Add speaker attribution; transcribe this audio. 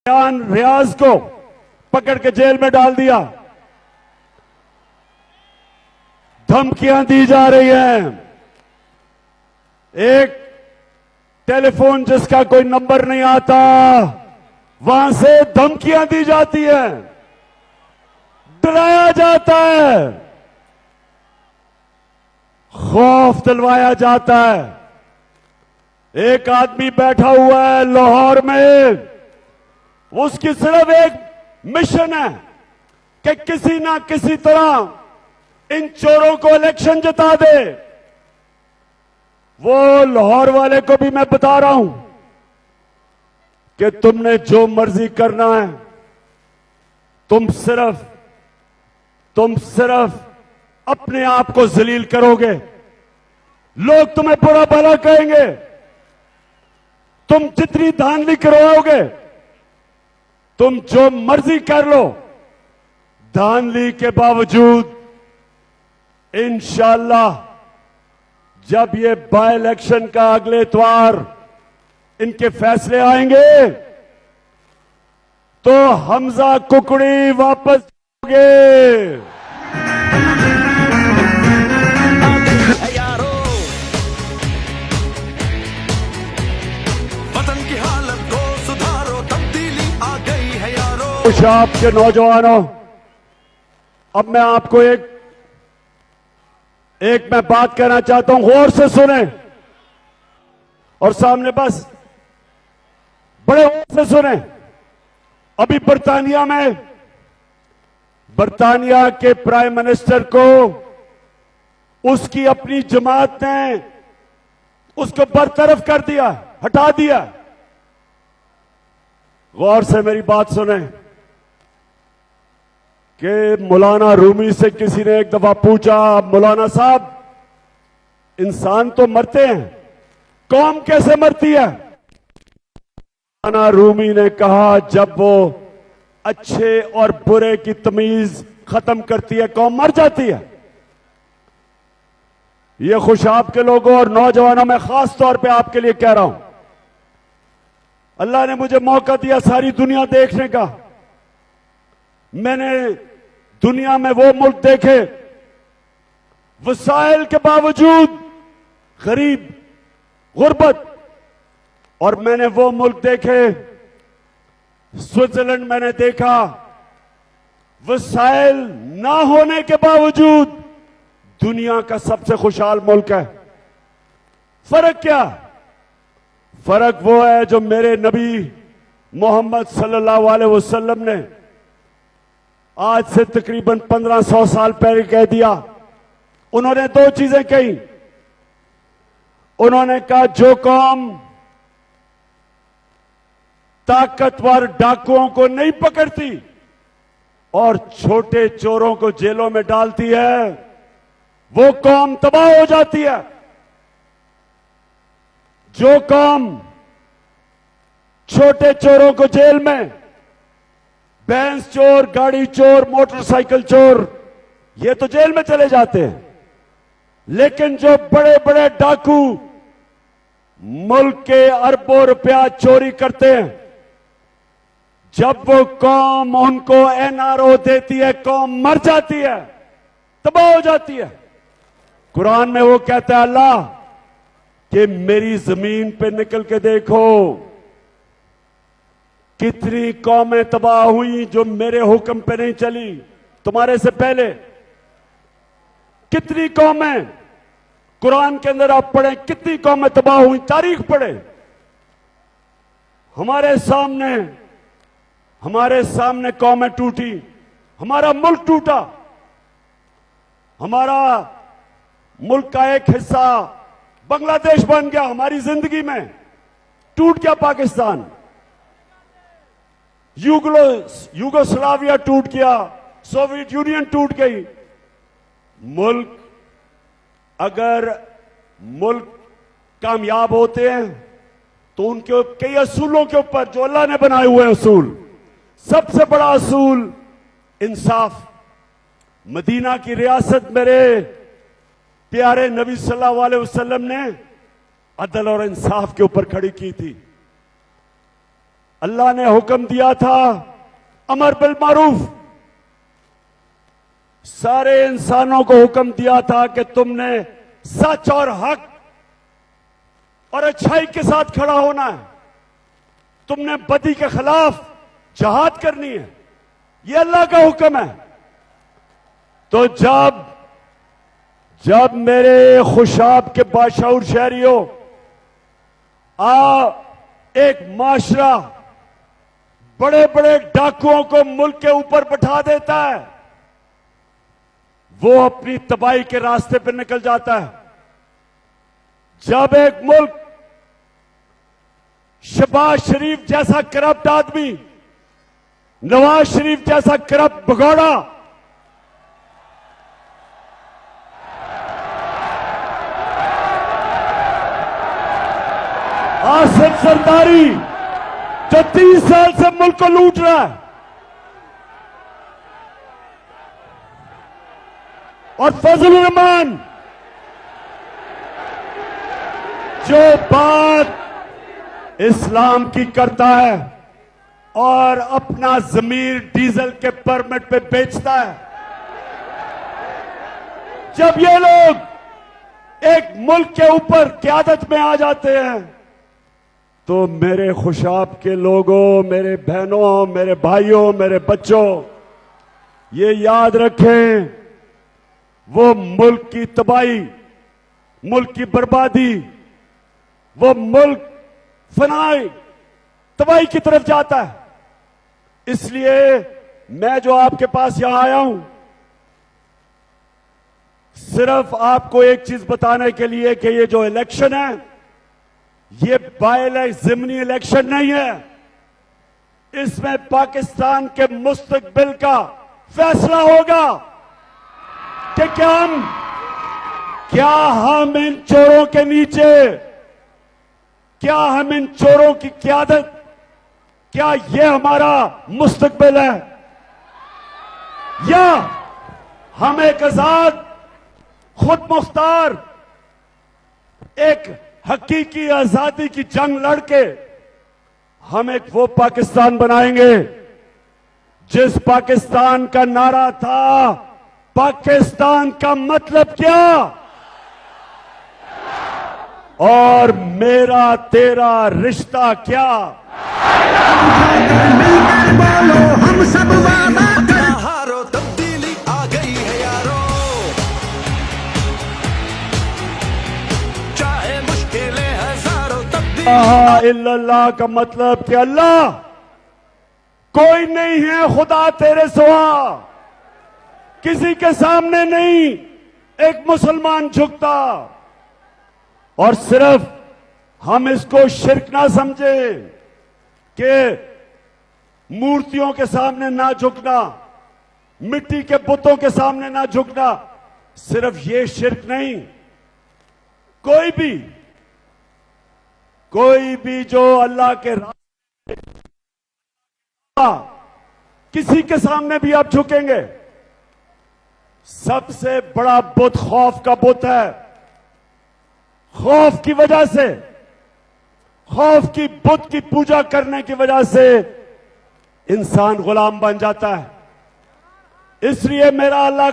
Speaker 1: रियाज को पकड़ के जेल में डाल दिया। धमकियां दी जा रही हैं। एक टेलीफोन जिसका कोई नंबर नहीं आता, वहां से धमकियां दी जाती हैं, डराया जाता है, खौफ दिलवाया जाता है। एक आदमी बैठा हुआ है लाहौर में, उसकी सिर्फ एक मिशन है कि किसी ना किसी तरह इन चोरों को इलेक्शन जिता दे। वो लाहौर वाले को भी मैं बता रहा हूं कि तुमने जो मर्जी करना है, तुम सिर्फ अपने आप को जलील करोगे। लोग तुम्हें बुरा भला कहेंगे, तुम जितनी धांधली करवाओगे, तुम जो मर्जी कर लो, धांधली के बावजूद इंशाअल्लाह जब ये बाय इलेक्शन का अगले इतवार इनके फैसले आएंगे तो हमजा कुकड़ी वापस जाओगे।
Speaker 2: वतन की हालत को सुधारो, तब्दीली आ गई है यारो।
Speaker 1: कुछ आपके नौजवानों, अब मैं आपको एक मैं बात कहना चाहता हूं, गौर से सुने और सामने बस बड़े गौर से सुने। अभी बर्तानिया के प्राइम मिनिस्टर को उसकी अपनी जमात ने उसको बरतरफ कर दिया, हटा दिया। गौर से मेरी बात सुने कि मौलाना रूमी से किसी ने एक दफा पूछा, मौलाना साहब इंसान तो मरते हैं, कौम कैसे मरती है? मौलाना रूमी ने कहा, जब वो अच्छे और बुरे की तमीज खत्म करती है, कौम मर जाती है। ये खुशाब के लोगों और नौजवानों में खास तौर पे आपके लिए कह रहा हूं, अल्लाह ने मुझे मौका दिया सारी दुनिया देखने का। मैंने दुनिया में वो मुल्क देखे वसाइल के बावजूद गरीब, गुर्बत, और मैंने वो मुल्क देखे, स्विट्जरलैंड मैंने देखा, वसाइल ना होने के बावजूद दुनिया का सबसे खुशहाल मुल्क है। फर्क क्या? फर्क वो है जो मेरे नबी मोहम्मद सल्लल्लाहु अलैहि वसल्लम ने आज से तकरीबन 1500 साल पहले कह दिया। उन्होंने दो चीजें कही। उन्होंने कहा, जो कौम ताकतवर डाकुओं को नहीं पकड़ती और छोटे चोरों को जेलों में डालती है, वो कौम तबाह हो जाती है। जो कौम छोटे चोरों को जेल में, भैंस चोर, गाड़ी चोर, मोटरसाइकिल चोर, ये तो जेल में चले जाते हैं, लेकिन जो बड़े बड़े डाकू मुल्क के अरबों रुपया चोरी करते हैं, जब वो कौम उनको एनआरओ देती है, कौम मर जाती है, तबाह हो जाती है। कुरान में वो कहता है अल्लाह कि मेरी जमीन पे निकल के देखो कितनी कौमें तबाह हुई जो मेरे हुक्म पे नहीं चली। तुम्हारे से पहले कितनी कौमें, कुरान के अंदर आप पढ़ें कितनी कौमें तबाह हुई, तारीख पढ़े। हमारे सामने कौमें टूटी, हमारा मुल्क टूटा, हमारा मुल्क का एक हिस्सा बांग्लादेश बन गया, हमारी जिंदगी में टूट गया पाकिस्तान, यूगोस्लाविया टूट गया, सोवियत यूनियन टूट गई। अगर मुल्क कामयाब होते हैं तो उनके कई असूलों के ऊपर जो अल्लाह ने बनाए हुए असूल, सबसे बड़ा असूल इंसाफ। मदीना की रियासत मेरे प्यारे नबी सल्लल्लाहु अलैहि वसल्लम ने अदल और इंसाफ के ऊपर खड़ी की थी। अल्लाह ने हुक्म दिया था अमर बिल मारूफ, सारे इंसानों को हुक्म दिया था कि तुमने सच और हक और अच्छाई के साथ खड़ा होना है, तुमने बदी के खिलाफ जहाद करनी है। यह अल्लाह का हुक्म है। तो जब मेरे खुशाब के बाशऊर शहरियों एक माशरा बड़े बड़े डाकुओं को मुल्क के ऊपर बैठा देता है, वो अपनी तबाही के रास्ते पर निकल जाता है। जब एक मुल्क शहबाज शरीफ जैसा करप्ट आदमी, नवाज शरीफ जैसा करप्ट भगौड़ा आसिफ जरदारी जो 30 साल से मुल्क को लूट रहा है, और फजलुर रहमान जो बात इस्लाम की करता है और अपना जमीर डीजल के परमिट पे बेचता है, जब ये लोग एक मुल्क के ऊपर क्यादत में आ जाते हैं, तो मेरे खुशाब के लोगों, मेरे बहनों, मेरे भाइयों, मेरे बच्चों, ये याद रखें, वो मुल्क की तबाही, मुल्क की बर्बादी, वो मुल्क फनाई तबाही की तरफ जाता है। इसलिए मैं जो आपके पास यहां आया हूं, सिर्फ आपको एक चीज बताने के लिए कि ये जो इलेक्शन है, ये ज़िमनी इलेक्शन नहीं है। इसमें पाकिस्तान के मुस्तकबिल का फैसला होगा कि क्या हम इन चोरों के नीचे, क्या हम इन चोरों की क़यादत, क्या ये हमारा मुस्तकबिल है, या हम एक आजाद, खुद मुख्तार, एक हकीकी आजादी की जंग लड़के हम एक वो पाकिस्तान बनाएंगे जिस पाकिस्तान का नारा था, पाकिस्तान का मतलब क्या, और मेरा तेरा रिश्ता क्या।
Speaker 2: बोलो हम सब वादा कर, हारो तब्दीली आ गई है यारो, चाहे मुश्किलें हजारों तब्दीली।
Speaker 1: इल्लल्लाह का मतलब कि अल्लाह कोई नहीं है, खुदा तेरे सिवा किसी के सामने नहीं एक मुसलमान झुकता। और सिर्फ हम इसको शिर्क ना समझें कि मूर्तियों के सामने ना झुकना, मिट्टी के बुतों के सामने ना झुकना, सिर्फ ये शिर्क नहीं, कोई भी जो अल्लाह के रास्ते, किसी के सामने भी आप झुकेंगे। सबसे बड़ा बुत खौफ का बुत है। खौफ की वजह से, खौफ की बुत की पूजा करने की वजह से इंसान गुलाम बन जाता है। इसलिए मेरा अल्लाह